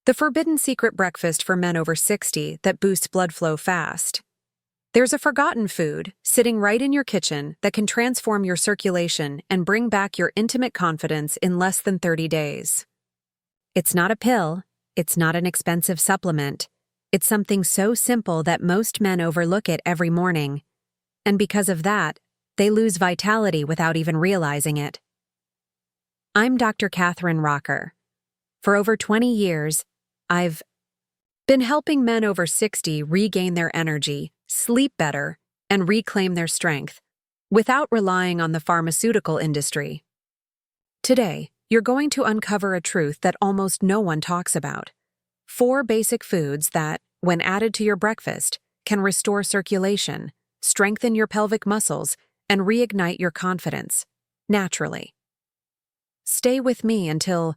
The forbidden secret breakfast for men over 60 that boosts blood flow fast. There's a forgotten food sitting right in your kitchen that can transform your circulation and bring back your intimate confidence in less than 30 days. It's not a pill, it's not an expensive supplement. It's something so simple that most men overlook it every morning. And because of that, they lose vitality without even realizing it. I'm Dr. Katherine Rocker. For over 20 years, I've been helping men over 60 regain their energy, sleep better, and reclaim their strength, without relying on the pharmaceutical industry. Today, you're going to uncover a truth that almost no one talks about. 4 basic foods that, when added to your breakfast, can restore circulation, strengthen your pelvic muscles, and reignite your confidence, naturally. Stay with me until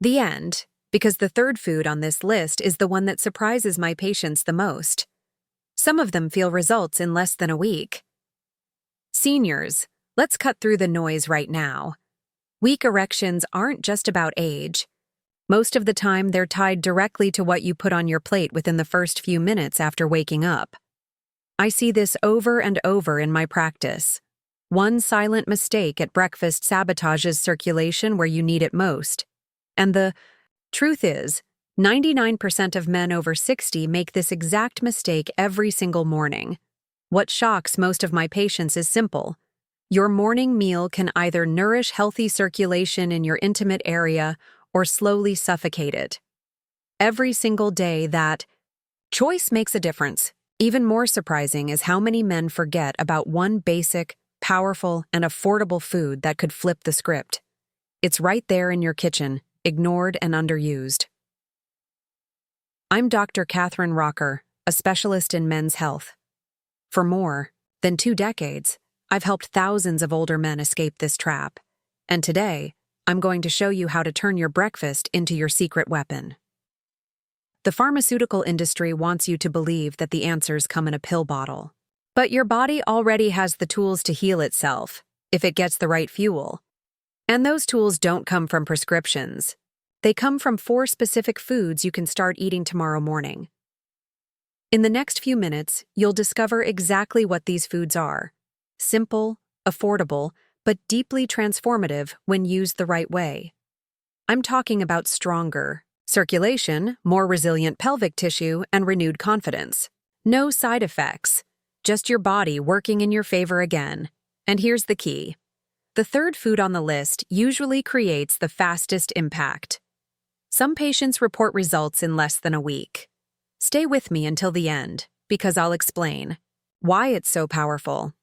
the end, because the third food on this list is the one that surprises my patients the most. Some of them feel results in less than a week. Seniors, let's cut through the noise right now. Weak erections aren't just about age. Most of the time, they're tied directly to what you put on your plate within the first few minutes after waking up. I see this over and over in my practice. One silent mistake at breakfast sabotages circulation where you need it most. And the truth is, 99% of men over 60 make this exact mistake every single morning. What shocks most of my patients is simple. Your morning meal can either nourish healthy circulation in your intimate area or slowly suffocate it. Every single day, that choice makes a difference. Even more surprising is how many men forget about one basic, powerful, and affordable food that could flip the script. It's right there in your kitchen, ignored and underused. I'm Dr. Katherine Rocker, a specialist in men's health. For more than 2 decades, I've helped thousands of older men escape this trap. And today, I'm going to show you how to turn your breakfast into your secret weapon. The pharmaceutical industry wants you to believe that the answers come in a pill bottle. But your body already has the tools to heal itself, if it gets the right fuel. And those tools don't come from prescriptions. They come from 4 specific foods you can start eating tomorrow morning. In the next few minutes, you'll discover exactly what these foods are. Simple, affordable, but deeply transformative when used the right way. I'm talking about stronger circulation, more resilient pelvic tissue, and renewed confidence. No side effects, just your body working in your favor again. And here's the key. The third food on the list usually creates the fastest impact. Some patients report results in less than a week. Stay with me until the end, because I'll explain why it's so powerful.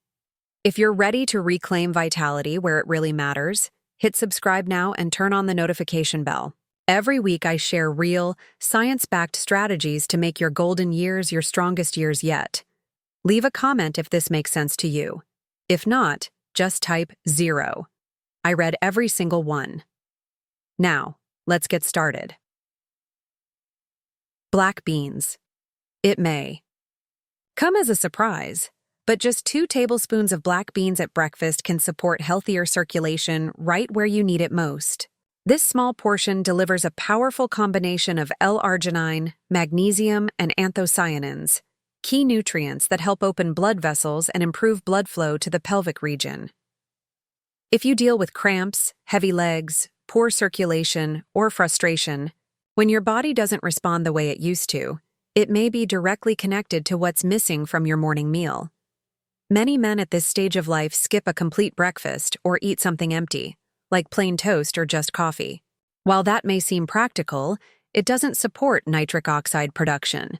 If you're ready to reclaim vitality where it really matters, hit subscribe now and turn on the notification bell. Every week I share real, science-backed strategies to make your golden years your strongest years yet. Leave a comment if this makes sense to you. If not, just type 0. I read every single one. Now, let's get started. Black beans. It may come as a surprise, but just 2 tablespoons of black beans at breakfast can support healthier circulation right where you need it most. This small portion delivers a powerful combination of L-arginine, magnesium, and anthocyanins, key nutrients that help open blood vessels and improve blood flow to the pelvic region. If you deal with cramps, heavy legs, poor circulation, or frustration, when your body doesn't respond the way it used to, it may be directly connected to what's missing from your morning meal. Many men at this stage of life skip a complete breakfast or eat something empty, like plain toast or just coffee. While that may seem practical, it doesn't support nitric oxide production,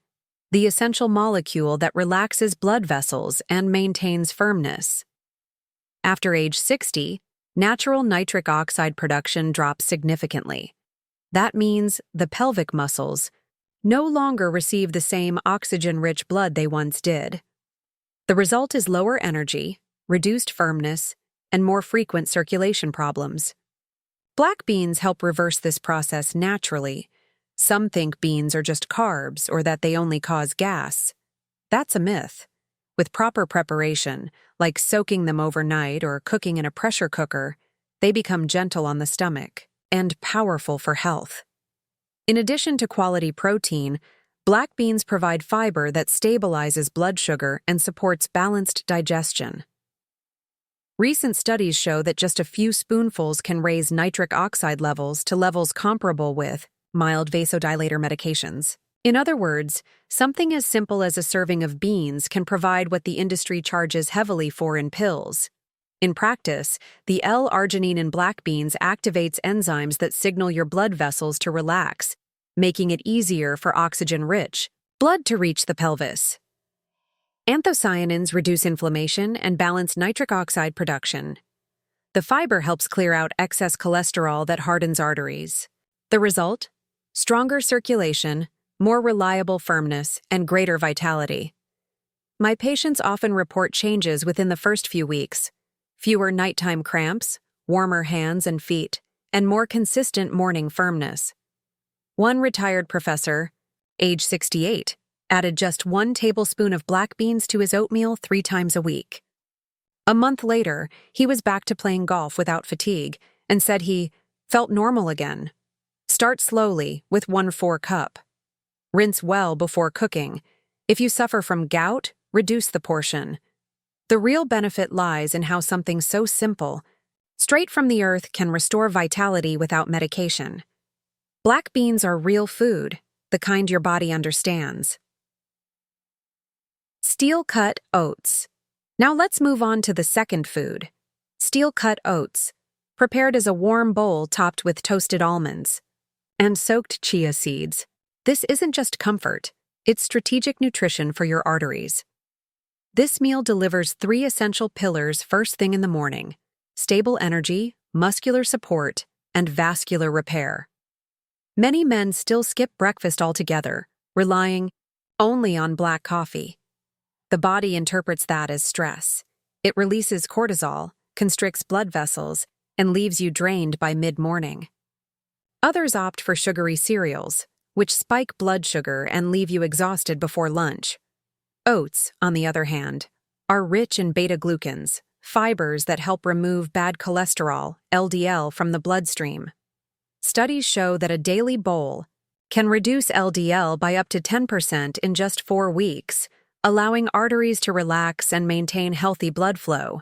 the essential molecule that relaxes blood vessels and maintains firmness. After age 60, natural nitric oxide production drops significantly. That means the pelvic muscles no longer receive the same oxygen-rich blood they once did. The result is lower energy, reduced firmness, and more frequent circulation problems. Black beans help reverse this process naturally. Some think beans are just carbs or that they only cause gas. That's a myth. With proper preparation, like soaking them overnight or cooking in a pressure cooker, they become gentle on the stomach and powerful for health. In addition to quality protein, black beans provide fiber that stabilizes blood sugar and supports balanced digestion. Recent studies show that just a few spoonfuls can raise nitric oxide levels to levels comparable with mild vasodilator medications. In other words, something as simple as a serving of beans can provide what the industry charges heavily for in pills. In practice, the L-arginine in black beans activates enzymes that signal your blood vessels to relax, making it easier for oxygen-rich blood to reach the pelvis. Anthocyanins reduce inflammation and balance nitric oxide production. The fiber helps clear out excess cholesterol that hardens arteries. The result? Stronger circulation, more reliable firmness, and greater vitality. My patients often report changes within the first few weeks: fewer nighttime cramps, warmer hands and feet, and more consistent morning firmness. One retired professor, age 68, added just 1 tablespoon of black beans to his oatmeal 3 times a week. A month later, he was back to playing golf without fatigue and said he felt normal again. Start slowly with 1/4 cup. Rinse well before cooking. If you suffer from gout, reduce the portion. The real benefit lies in how something so simple, straight from the earth, can restore vitality without medication. Black beans are real food, the kind your body understands. Steel-cut oats. Now let's move on to the second food. Steel-cut oats, prepared as a warm bowl topped with toasted almonds and soaked chia seeds. This isn't just comfort, it's strategic nutrition for your arteries. This meal delivers 3 essential pillars first thing in the morning: stable energy, muscular support, and vascular repair. Many men still skip breakfast altogether, relying only on black coffee. The body interprets that as stress. It releases cortisol, constricts blood vessels, and leaves you drained by mid-morning. Others opt for sugary cereals, which spike blood sugar and leave you exhausted before lunch. Oats, on the other hand, are rich in beta-glucans, fibers that help remove bad cholesterol, LDL, from the bloodstream. Studies show that a daily bowl can reduce LDL by up to 10% in just 4 weeks, allowing arteries to relax and maintain healthy blood flow.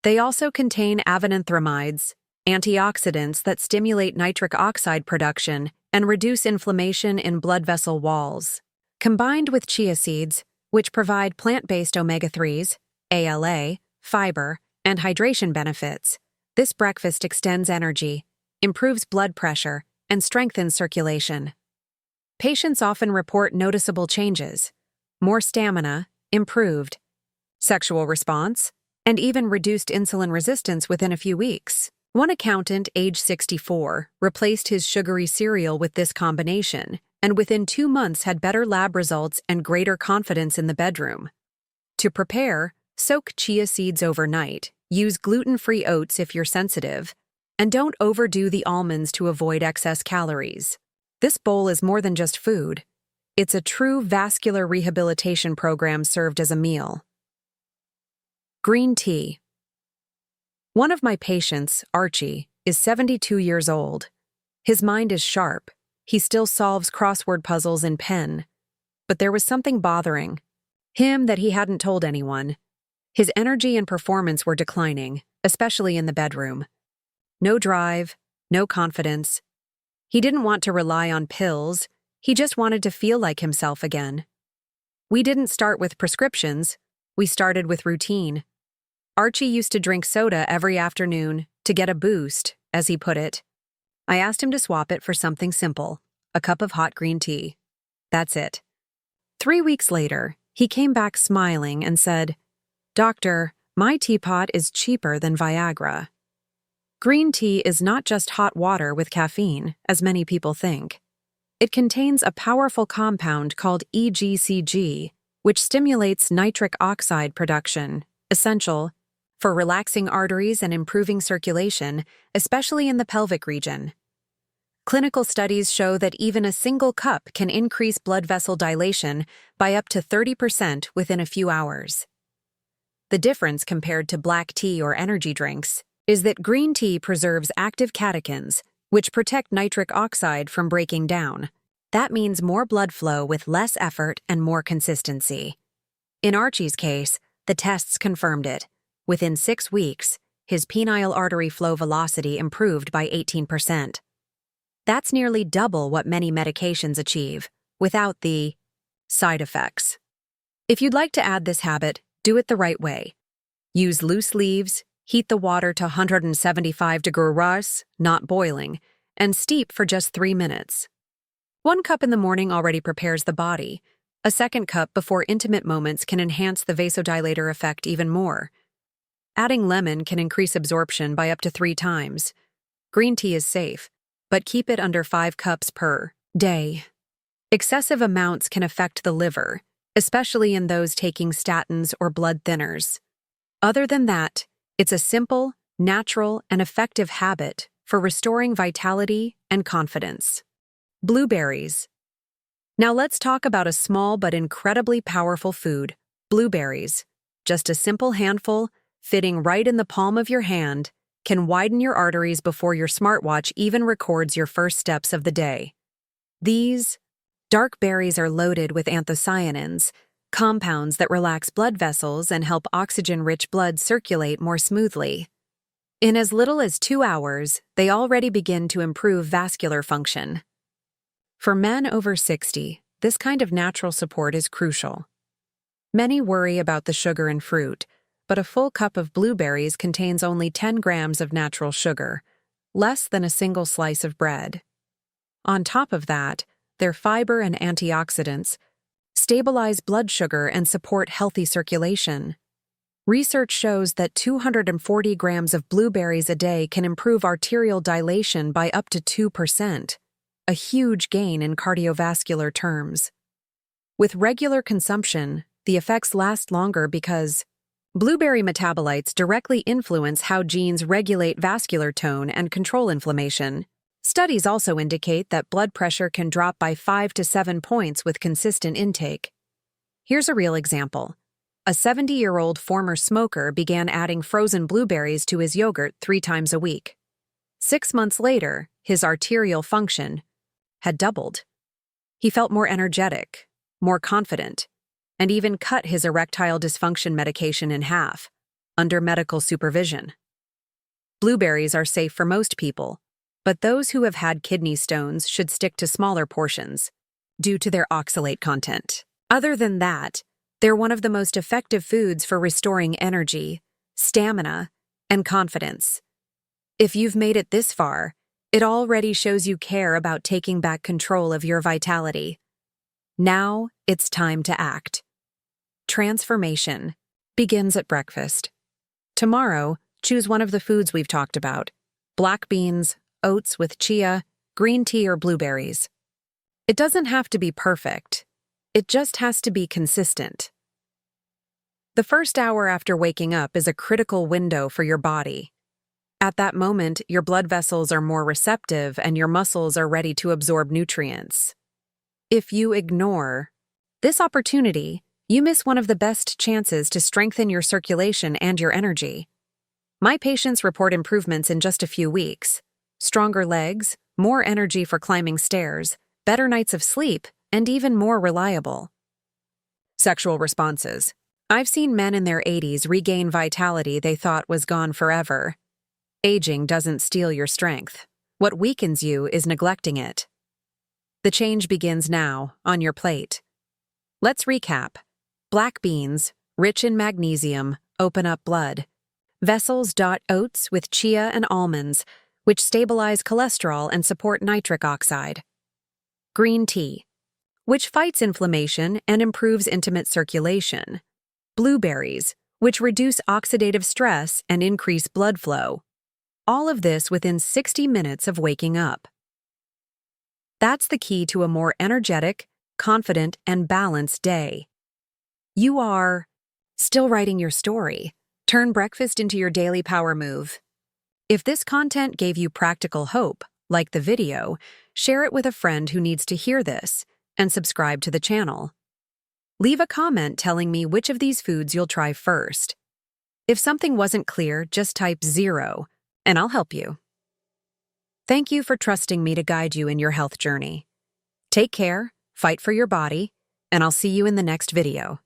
They also contain avenanthramides, antioxidants that stimulate nitric oxide production and reduce inflammation in blood vessel walls. Combined with chia seeds, which provide plant-based omega-3s, ALA, fiber, and hydration benefits, this breakfast extends energy, improves blood pressure, and strengthens circulation. Patients often report noticeable changes: more stamina, improved sexual response, and even reduced insulin resistance within a few weeks. One accountant, age 64, replaced his sugary cereal with this combination, and within 2 months had better lab results and greater confidence in the bedroom. To prepare, soak chia seeds overnight, use gluten-free oats if you're sensitive, and don't overdo the almonds to avoid excess calories. This bowl is more than just food. It's a true vascular rehabilitation program served as a meal. Green tea. One of my patients, Archie, is 72 years old. His mind is sharp. He still solves crossword puzzles in pen. But there was something bothering him that he hadn't told anyone. His energy and performance were declining, especially in the bedroom. No drive, no confidence. He didn't want to rely on pills. He just wanted to feel like himself again. We didn't start with prescriptions. We started with routine. Archie used to drink soda every afternoon to get a boost, as he put it. I asked him to swap it for something simple, a cup of hot green tea. That's it. 3 weeks later, he came back smiling and said, "Doctor, my teapot is cheaper than Viagra." Green tea is not just hot water with caffeine, as many people think. It contains a powerful compound called EGCG, which stimulates nitric oxide production, essential for relaxing arteries and improving circulation, especially in the pelvic region. Clinical studies show that even a single cup can increase blood vessel dilation by up to 30% within a few hours. The difference compared to black tea or energy drinks is that green tea preserves active catechins, which protect nitric oxide from breaking down. That means more blood flow with less effort and more consistency. In Archie's case, the tests confirmed it. Within 6 weeks, his penile artery flow velocity improved by 18%. That's nearly double what many medications achieve, without the side effects. If you'd like to add this habit, do it the right way. Use loose leaves, heat the water to 175 degrees, not boiling, and steep for just 3 minutes. 1 cup in the morning already prepares the body. A second cup before intimate moments can enhance the vasodilator effect even more. Adding lemon can increase absorption by up to 3 times. Green tea is safe, but keep it under 5 cups per day. Excessive amounts can affect the liver, especially in those taking statins or blood thinners. Other than that, it's a simple, natural, and effective habit for restoring vitality and confidence. Blueberries. Now let's talk about a small but incredibly powerful food, blueberries. Just a simple handful, fitting right in the palm of your hand, can widen your arteries before your smartwatch even records your first steps of the day. These dark berries are loaded with anthocyanins, compounds that relax blood vessels and help oxygen-rich blood circulate more smoothly. In as little as 2 hours, they already begin to improve vascular function. For men over 60, this kind of natural support is crucial. Many worry about the sugar in fruit, but a full cup of blueberries contains only 10 grams of natural sugar, less than a single slice of bread. On top of that, their fiber and antioxidants stabilize blood sugar and support healthy circulation. Research shows that 240 grams of blueberries a day can improve arterial dilation by up to 2%, a huge gain in cardiovascular terms. With regular consumption, the effects last longer because blueberry metabolites directly influence how genes regulate vascular tone and control inflammation. Studies also indicate that blood pressure can drop by 5 to 7 points with consistent intake. Here's a real example. A 70-year-old former smoker began adding frozen blueberries to his yogurt 3 times a week. 6 months later, his arterial function had doubled. He felt more energetic, more confident, and even cut his erectile dysfunction medication in half, under medical supervision. Blueberries are safe for most people, but those who have had kidney stones should stick to smaller portions, due to their oxalate content. Other than that, they're one of the most effective foods for restoring energy, stamina, and confidence. If you've made it this far, it already shows you care about taking back control of your vitality. Now, it's time to act. Transformation begins at breakfast. Tomorrow, choose one of the foods we've talked about: black beans, oats with chia, green tea, or blueberries. It doesn't have to be perfect. It just has to be consistent. The first hour after waking up is a critical window for your body. At that moment, your blood vessels are more receptive and your muscles are ready to absorb nutrients. If you ignore this opportunity, you miss one of the best chances to strengthen your circulation and your energy. My patients report improvements in just a few weeks: stronger legs, more energy for climbing stairs, better nights of sleep, and even more reliable sexual responses. I've seen men in their 80s regain vitality they thought was gone forever. Aging doesn't steal your strength. What weakens you is neglecting it. The change begins now, on your plate. Let's recap. Black beans, rich in magnesium, open up blood. Vessels. Oats with chia and almonds, which stabilize cholesterol and support nitric oxide. Green tea, which fights inflammation and improves intimate circulation. Blueberries, which reduce oxidative stress and increase blood flow. All of this within 60 minutes of waking up. That's the key to a more energetic, confident, and balanced day. You are still writing your story. Turn breakfast into your daily power move. If this content gave you practical hope, like the video, share it with a friend who needs to hear this, and subscribe to the channel. Leave a comment telling me which of these foods you'll try first. If something wasn't clear, just type 0, and I'll help you. Thank you for trusting me to guide you in your health journey. Take care, fight for your body, and I'll see you in the next video.